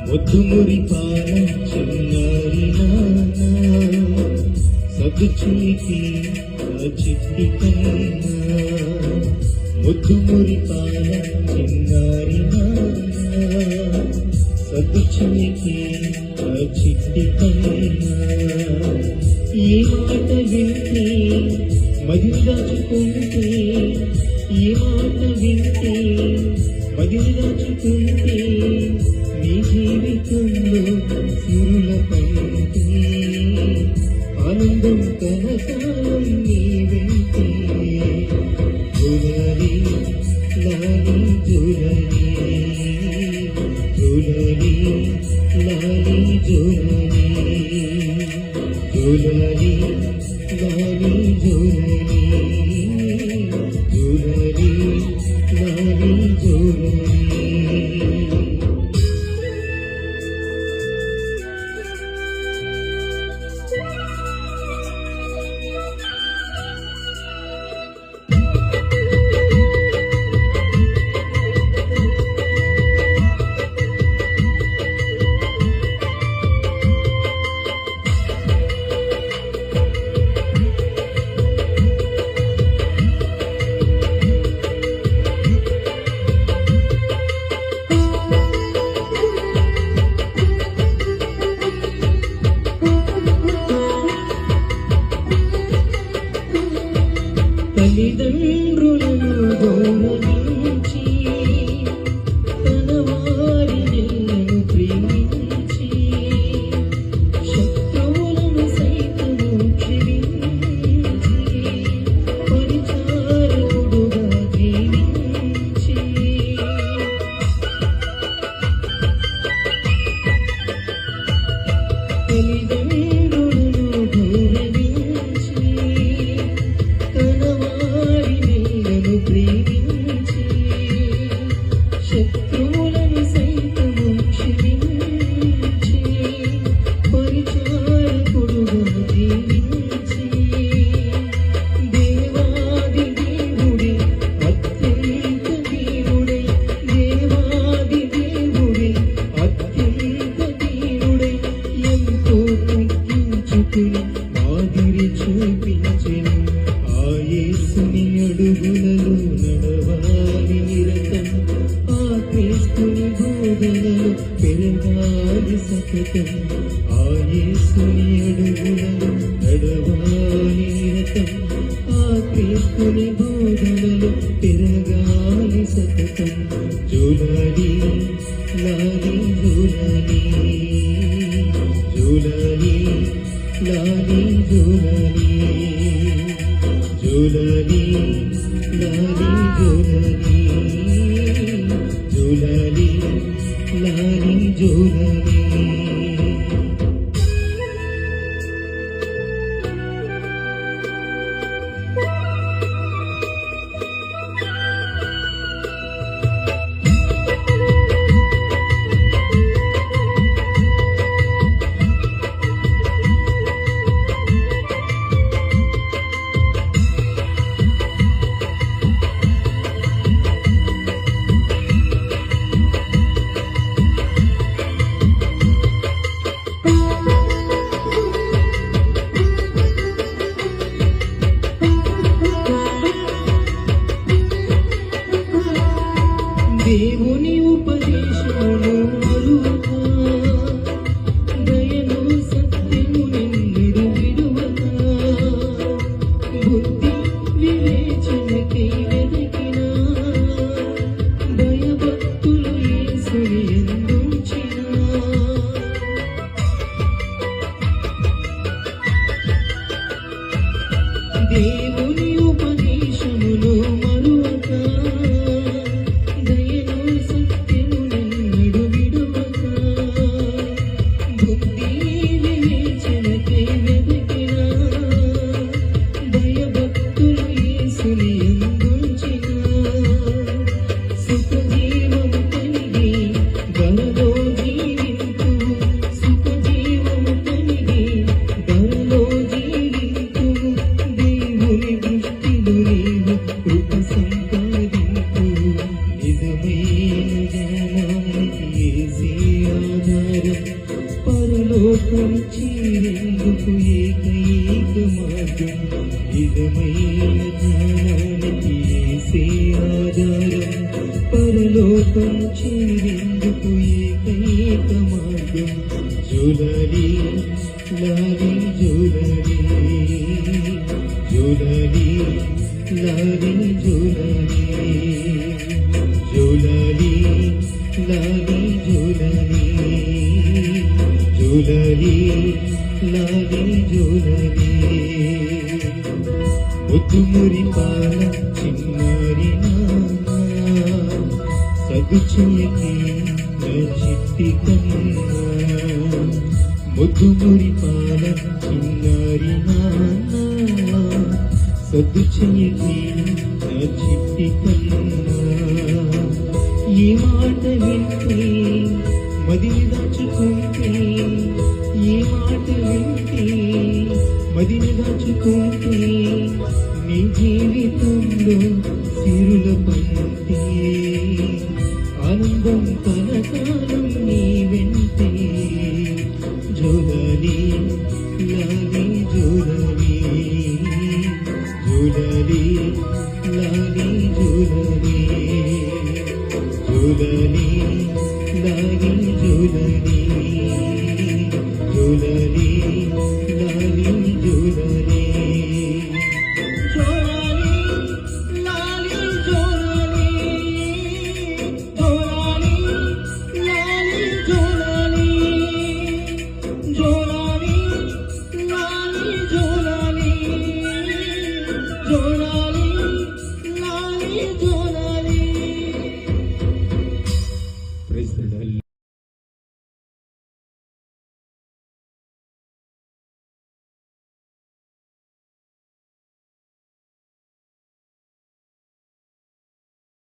ముద్దుమురి పాలం చిన్నారి నాన్న సదు చేతి చిట్టి కన్నా ముద్దుమురి పాలం చిన్నారి నాన్న సదు చేతి చిట్టి కన్నా ఏ మాట వింటే మదిని దాచుకుంటే ఏ మాట వింటే మదిని దాచుకుంటే నీ జీవితంలో సిరుల పైతే ఆనందం కనకాలం నీ వెంటే జులలి లాలి జులలి జులలి లాలి జులలి జులలి లాలి జులలి జులలి లాలి జులలి. తల్లిదండ్రులను గౌరవించి తన వారిని ప్రేమించి శత్రువులను సైతము క్షమించి పరిచారకుడుగా జీవించి తల్లిదండ్రులను గౌరవించి ప్రేమించి శత్రువులను సైతము క్షమించి పరిచారకుడుగా జీవించి దేవాది దేవుడే అత్యంత దేవుడే దేవాది దేవుడే అత్యంత దేవుడే ఎంతో తగ్గించుకుని మాదిరి చూపించెను ఆ యేసుని అడుగులలో నడవాలి నిరతం ఆ క్రీస్తుని బోధనలో పెరగాలి సతతం ఆ యేసుని అడుగులలో నడవాలి నిరతం ఆ క్రీస్తుని బోధనలో పెరగాలి సతతం జులాలి లాలి జులాలి జులాలి లాలి జులాలి జులలి లాలి జులలి జులలి లాలి జులలి. దేవుని ఉపదేశమును మరువక దయను సత్యము నిన్నుడు విడువక బుద్ధి వివేచనకై వెదకిన భయభక్తులు యేసుని యందుంచిన దేవుని ఉపదేశమును మరువక దయను పరలోకం చేరేందుకు ఏకైక మార్గం నిజమైన జ్ఞానానికి యేసే ఆధారం పరలోకం చేరేందుకు ఏకైక మార్గం జోలాలి లాలి జోలాలి జోలాలి లాలి జోలాలి జోలాలి లాలి జోలాలి జోలాలి లాలి జోలాలి ముద్దుమురి పాల చిన్నారి సగు చెయ్యకి నా చిట్టి కన్నా ముద్దుమురి పాల చిన్నారి సగు చెయ్యకి నా చిట్టి కన్నా ఈ మాట వింటే మదిని దాచుకుంటే ఈ మాట వింటే మదిని దాచుకుంటే నీ జీవితంలో సిరుల